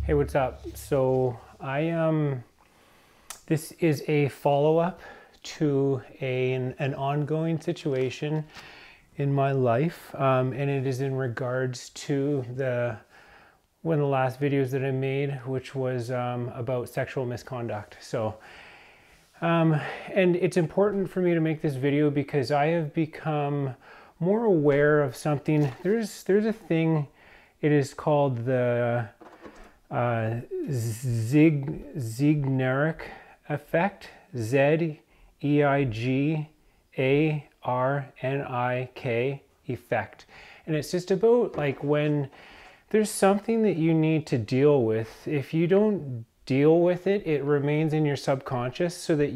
Hey, what's up? So this is a follow-up to an ongoing situation in my life, and it is in regards to one of the last videos that I made, which was about sexual misconduct. So, and it's important for me to make this video because I have become more aware of something. There's a thing. It is called the Zeigarnik effect, Zeigarnik effect. And it's just about like when there's something that you need to deal with. If you don't deal with it, it remains in your subconscious so that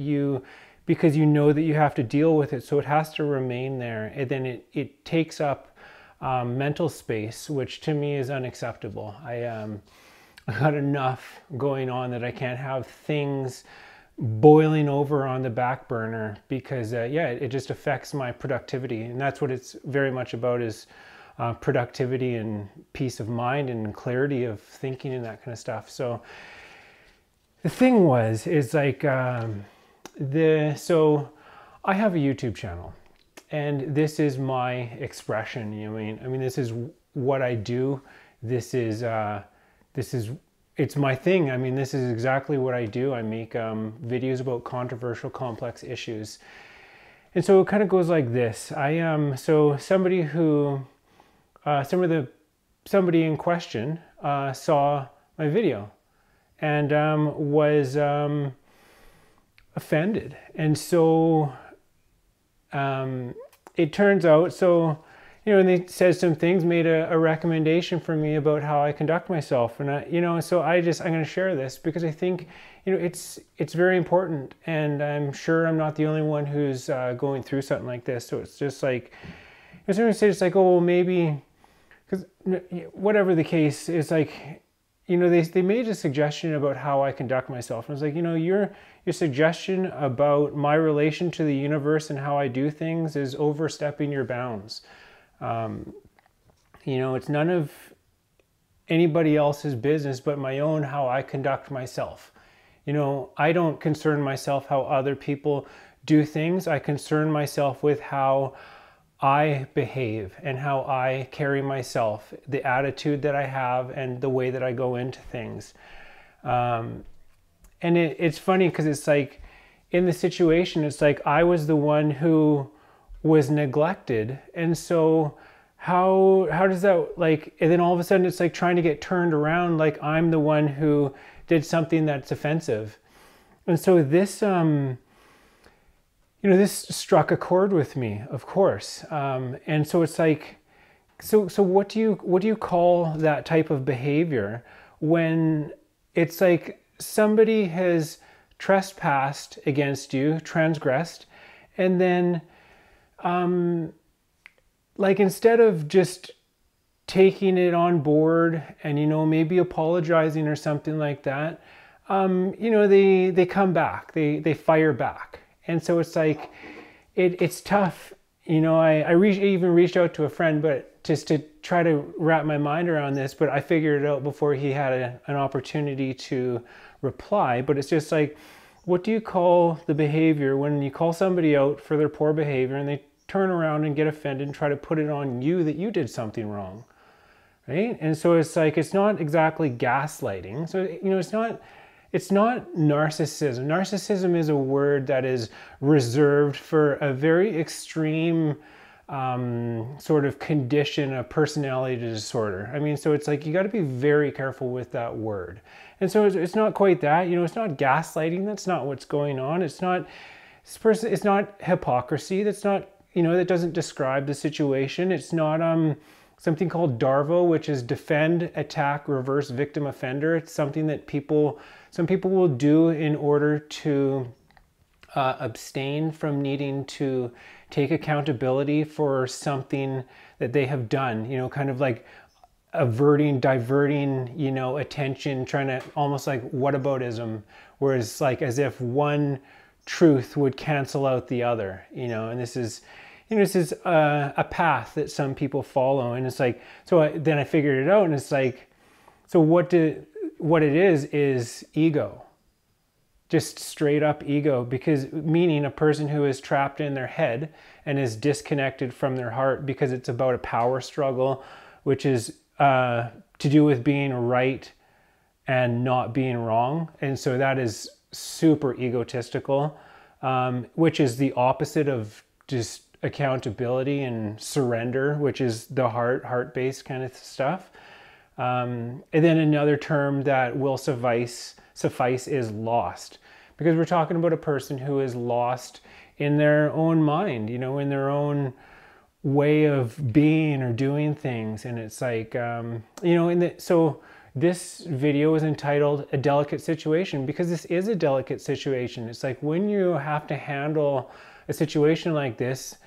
because you know that you have to deal with it, so it has to remain there. And then it takes up mental space, which to me is unacceptable. I got enough going on that I can't have things boiling over on the back burner because yeah, it just affects my productivity. And that's what it's very much about, is productivity and peace of mind and clarity of thinking and that kind of stuff. So the thing is like, so I have a YouTube channel and this is my expression. You know, I mean, this is what I do. It's my thing. I mean, this is exactly what I do. I make videos about controversial, complex issues. And so it kind of goes like this. So somebody in question saw my video and was offended. And so it turns out, and they said some things, made a recommendation for me about how I conduct myself. And so I'm going to share this because I think, it's very important. And I'm sure I'm not the only one who's going through something like this. So it's just like, it's like, oh, well, maybe, because whatever the case is, like, they made a suggestion about how I conduct myself. And I was like, your suggestion about my relation to the universe and how I do things is overstepping your bounds. It's none of anybody else's business but my own how I conduct myself. I don't concern myself how other people do things. I concern myself with how I behave and how I carry myself, the attitude that I have and the way that I go into things. And it's funny because it's like in the situation, it's like I was the one who was neglected. And so how does that, like, and then all of a sudden it's like trying to get turned around like I'm the one who did something that's offensive. And so this this struck a chord with me, of course. And so it's like, so what do you call that type of behavior when it's like somebody has trespassed against you, transgressed, and then like instead of just taking it on board and maybe apologizing or something like that, they come back, they fire back. And so it's like it's tough. I even reached out to a friend, but just to try to wrap my mind around this, but I figured it out before he had an opportunity to reply. But it's just like, what do you call the behavior when you call somebody out for their poor behavior and they turn around and get offended and try to put it on you that you did something wrong, right? And so it's like, it's not exactly gaslighting. So, it's not narcissism. Narcissism is a word that is reserved for a very extreme sort of condition, a personality disorder. I mean, so it's like, you got to be very careful with that word. And so it's not quite that, it's not gaslighting. That's not what's going on. It's not hypocrisy. That's not, that doesn't describe the situation. It's not something called DARVO, which is defend, attack, reverse, victim, offender. It's something that some people will do in order to abstain from needing to take accountability for something that they have done, kind of like diverting, attention, trying to almost like whataboutism, whereas like as if one truth would cancel out the other, and this is a path that some people follow. And it's like, then I figured it out, and it's like, so what what it is ego. Just straight up ego, because meaning a person who is trapped in their head and is disconnected from their heart, because it's about a power struggle, which is to do with being right and not being wrong. And so that is super egotistical, which is the opposite of just accountability and surrender, which is the heart-based kind of stuff. And then another term that will suffice is lost, because we're talking about a person who is lost in their own mind, you know, in their own way of being or doing things. And it's like, you know, so this video is entitled A Delicate Situation, because this is a delicate situation. It's like when you have to handle a situation like this,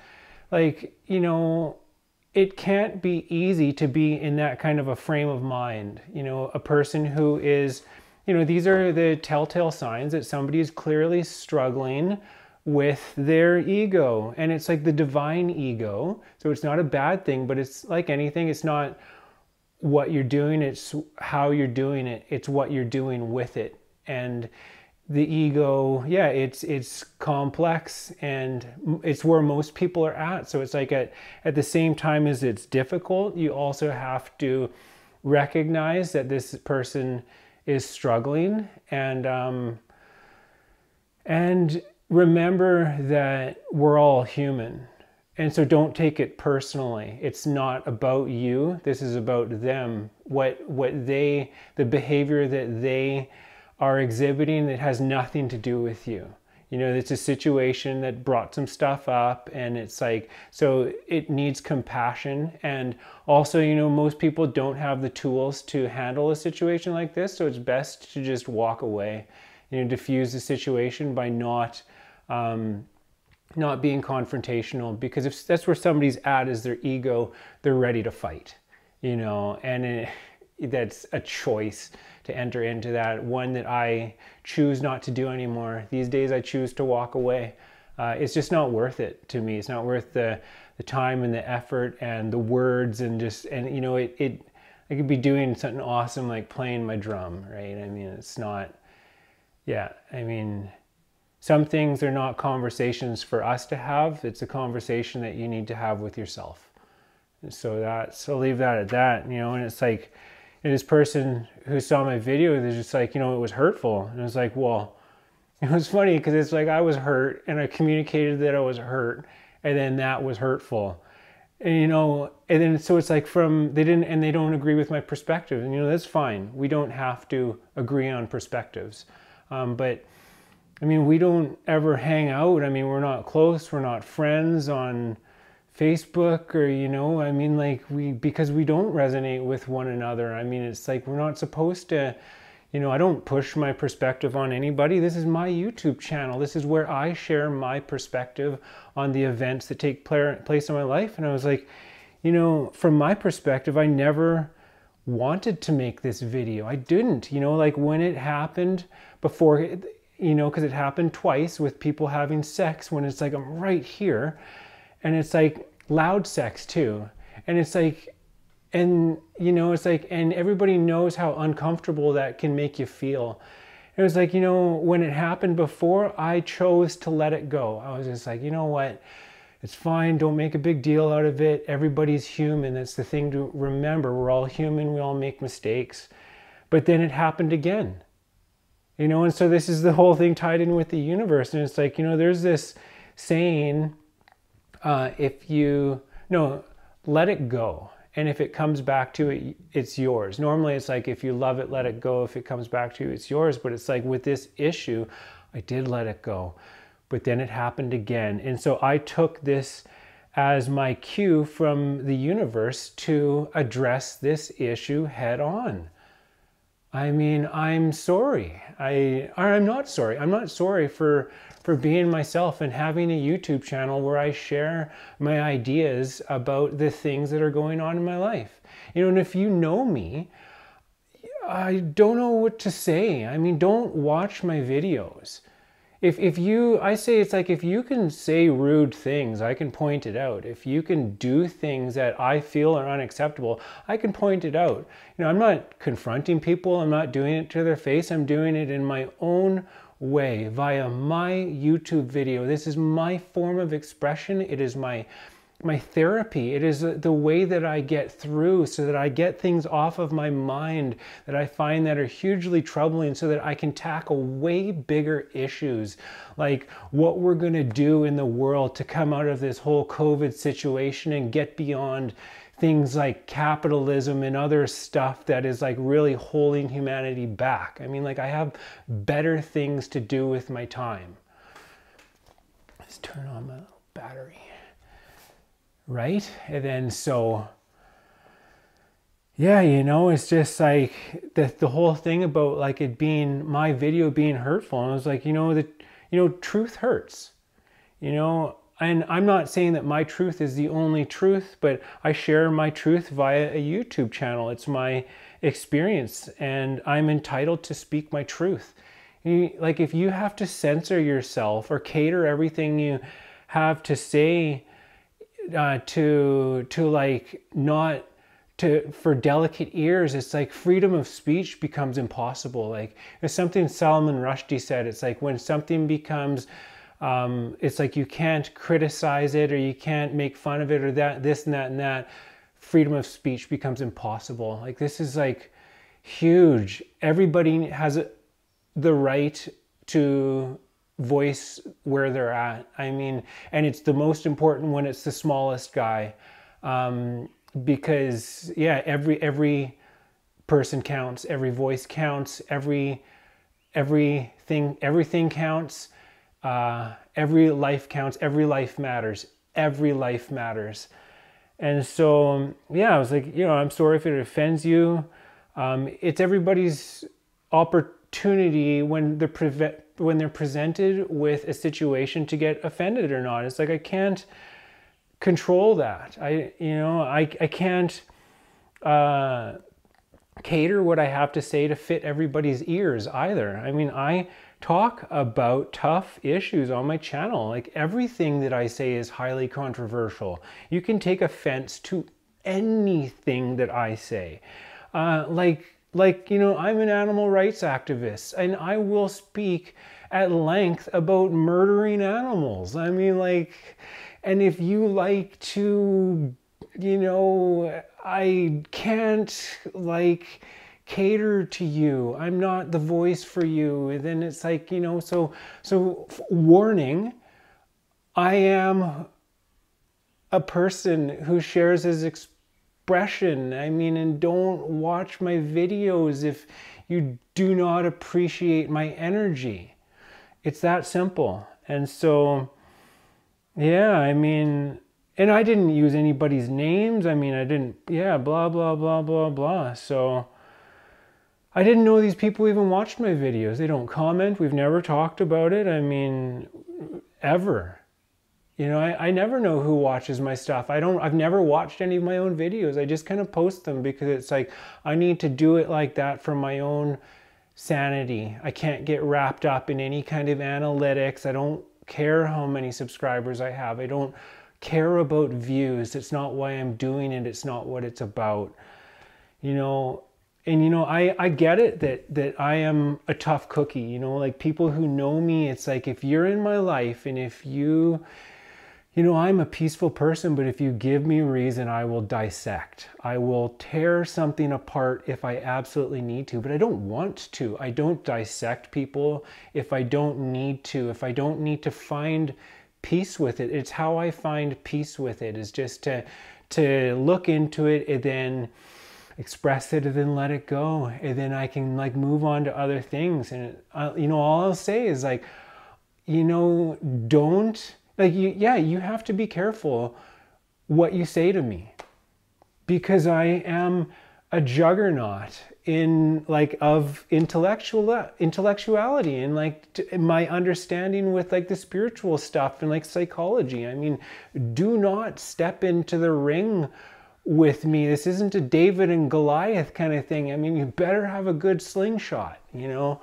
like, you know, it can't be easy to be in that kind of a frame of mind. You know, a person who is, you know, these are the telltale signs that somebody is clearly struggling with their ego. And it's like the divine ego. So it's not a bad thing, but it's like anything. It's not what you're doing, it's how you're doing it. It's what you're doing with it. And the ego, yeah, it's complex, and it's where most people are at. So it's like at the same time as it's difficult, you also have to recognize that this person is struggling, and remember that we're all human. And so don't take it personally. It's not about you. This is about them. What they, the behavior that they are exhibiting, that has nothing to do with you. You know, it's a situation that brought some stuff up, and it's like, so it needs compassion. And also, you know, most people don't have the tools to handle a situation like this. So it's best to just walk away, you know, diffuse the situation by not being confrontational, because if that's where somebody's at, is their ego, they're ready to fight, you know, and that's a choice to enter into that, one that I choose not to do anymore. These days I choose to walk away. It's just not worth it to me. It's not worth the time and the effort and the words, and just, and you know, I could be doing something awesome like playing my drum, right? I mean, it's not, yeah, I mean, some things are not conversations for us to have. It's a conversation that you need to have with yourself. And so I'll leave that at that, you know. And it's like, and this person who saw my video, they're just like, you know, it was hurtful. And it's like, well, it was funny because it's like I was hurt and I communicated that I was hurt, and then that was hurtful. And, you know, and then so it's like they don't agree with my perspective. And, you know, that's fine. We don't have to agree on perspectives. But I mean, we don't ever hang out. I mean, we're not close. We're not friends on Facebook, or, you know, I mean, like because we don't resonate with one another. I mean, it's like, we're not supposed to, you know, I don't push my perspective on anybody. This is my YouTube channel. This is where I share my perspective on the events that take place in my life. And I was like, you know, from my perspective, I never wanted to make this video. I didn't, you know, like when it happened before, you know, because it happened twice with people having sex, when it's like, I'm right here. And it's like loud sex too. And it's like, and you know, it's like, and everybody knows how uncomfortable that can make you feel. It was like, you know, when it happened before, I chose to let it go. I was just like, you know what? It's fine. Don't make a big deal out of it. Everybody's human. That's the thing to remember. We're all human. We all make mistakes. But then it happened again. You know, and so this is the whole thing tied in with the universe. And it's like, you know, there's this saying, let it go. And if it comes back to it, it's yours. Normally it's like, if you love it, let it go. If it comes back to you, it's yours. But it's like with this issue, I did let it go, but then it happened again. And so I took this as my cue from the universe to address this issue head on. I mean, I'm sorry. I'm not sorry. I'm not sorry for being myself and having a YouTube channel where I share my ideas about the things that are going on in my life. You know, and if you know me, I don't know what to say. I mean, don't watch my videos. If you, I say it's like, if you can say rude things, I can point it out. If you can do things that I feel are unacceptable, I can point it out. You know, I'm not confronting people. I'm not doing it to their face. I'm doing it in my own way via my YouTube video. This is my form of expression. It is my therapy. It is the way that I get through, so that I get things off of my mind that I find that are hugely troubling, so that I can tackle way bigger issues, like what we're going to do in the world to come out of this whole COVID situation and get beyond things like capitalism and other stuff that is like really holding humanity back. I mean, like, I have better things to do with my time. Let's turn on my little battery. Right? And then so, yeah, you know, it's just like the whole thing about like it being, my video being hurtful. And I was like, you know, truth hurts, you know, and I'm not saying that my truth is the only truth, but I share my truth via a YouTube channel. It's my experience, and I'm entitled to speak my truth. Like, if you have to censor yourself or cater everything you have to say to like not to for delicate ears, it's like freedom of speech becomes impossible. Like, it's something Salman Rushdie said. It's like when something becomes it's like you can't criticize it, or you can't make fun of it, or that, this and that and that, freedom of speech becomes impossible. Like, this is like huge. Everybody has the right to voice where they're at. I mean, and it's the most important when it's the smallest guy, because yeah, every person counts, every voice counts, everything counts, every life counts, every life matters, every life matters. And so yeah, I was like, you know, I'm sorry if it offends you. It's everybody's opportunity when they're presented with a situation to get offended or not. It's like, I can't control that. I can't cater what I have to say to fit everybody's ears either. I mean, I talk about tough issues on my channel. Like, everything that I say is highly controversial. You can take offense to anything that I say. Like, you know, I'm an animal rights activist, and I will speak at length about murdering animals. I mean, like, and if you like to, you know, I can't like cater to you. I'm not the voice for you. And then it's like, you know, so warning, I am a person who shares his expression. I mean, and don't watch my videos if you do not appreciate my energy. It's that simple. And so, yeah, I mean, and I didn't use anybody's names. I mean, I didn't, yeah, blah, blah, blah, blah, blah. So I didn't know these people even watched my videos. They don't comment. We've never talked about it. I mean, ever. You know, I never know who watches my stuff. I've never watched any of my own videos. I just kind of post them because it's like, I need to do it like that for my own sanity. I can't get wrapped up in any kind of analytics. I don't care how many subscribers I have. I don't care about views. It's not why I'm doing it. It's not what it's about. You know, and you know, I get it that I am a tough cookie. You know, like, people who know me, it's like, if you're in my life and if you know, I'm a peaceful person, but if you give me reason, I will dissect. I will tear something apart if I absolutely need to, but I don't want to. I don't dissect people if I don't need to, if I don't need to find peace with it. It's how I find peace with it, is just to look into it and then express it and then let it go. And then I can like move on to other things. And, you know, all I'll say is like, you know, don't, like, you have to be careful what you say to me, because I am a juggernaut in like of intellectuality and like my understanding with like the spiritual stuff and like psychology. I mean, do not step into the ring with me. This isn't a David and Goliath kind of thing. I mean, you better have a good slingshot, you know?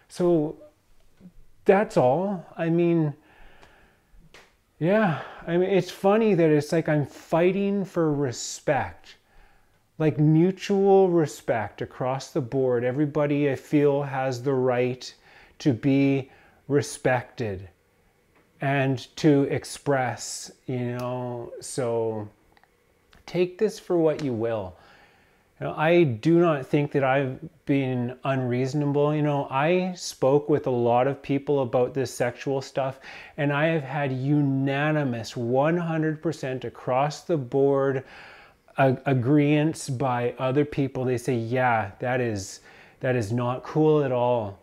So that's all. I mean, yeah, I mean, it's funny that it's like I'm fighting for respect, like mutual respect across the board. Everybody I feel has the right to be respected and to express, you know. So take this for what you will. You know, I do not think that I've been unreasonable. You know, I spoke with a lot of people about this sexual stuff, and I have had unanimous 100% across the board agreements by other people. They say, yeah, that is not cool at all,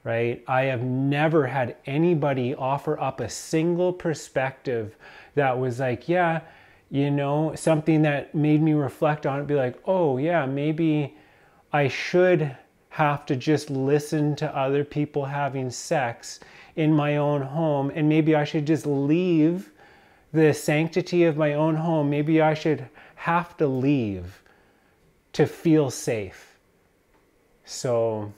right? I have never had anybody offer up a single perspective that was like, yeah, you know, something that made me reflect on it, be like, oh yeah, maybe I should have to just listen to other people having sex in my own home, and maybe I should just leave the sanctity of my own home. Maybe I should have to leave to feel safe. So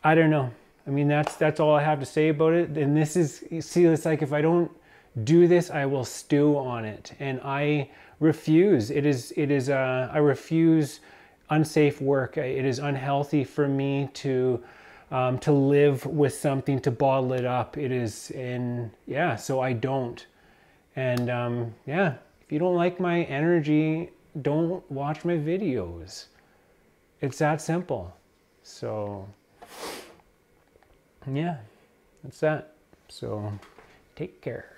I don't know. I mean, that's all I have to say about it. And this is, you see, it's like, if I don't do this, I will stew on it, and I refuse. I refuse unsafe work. It is unhealthy for me to live with something, to bottle it up. It is, and yeah, so I don't. And yeah, if you don't like my energy, don't watch my videos. It's that simple. So yeah, that's that. So take care.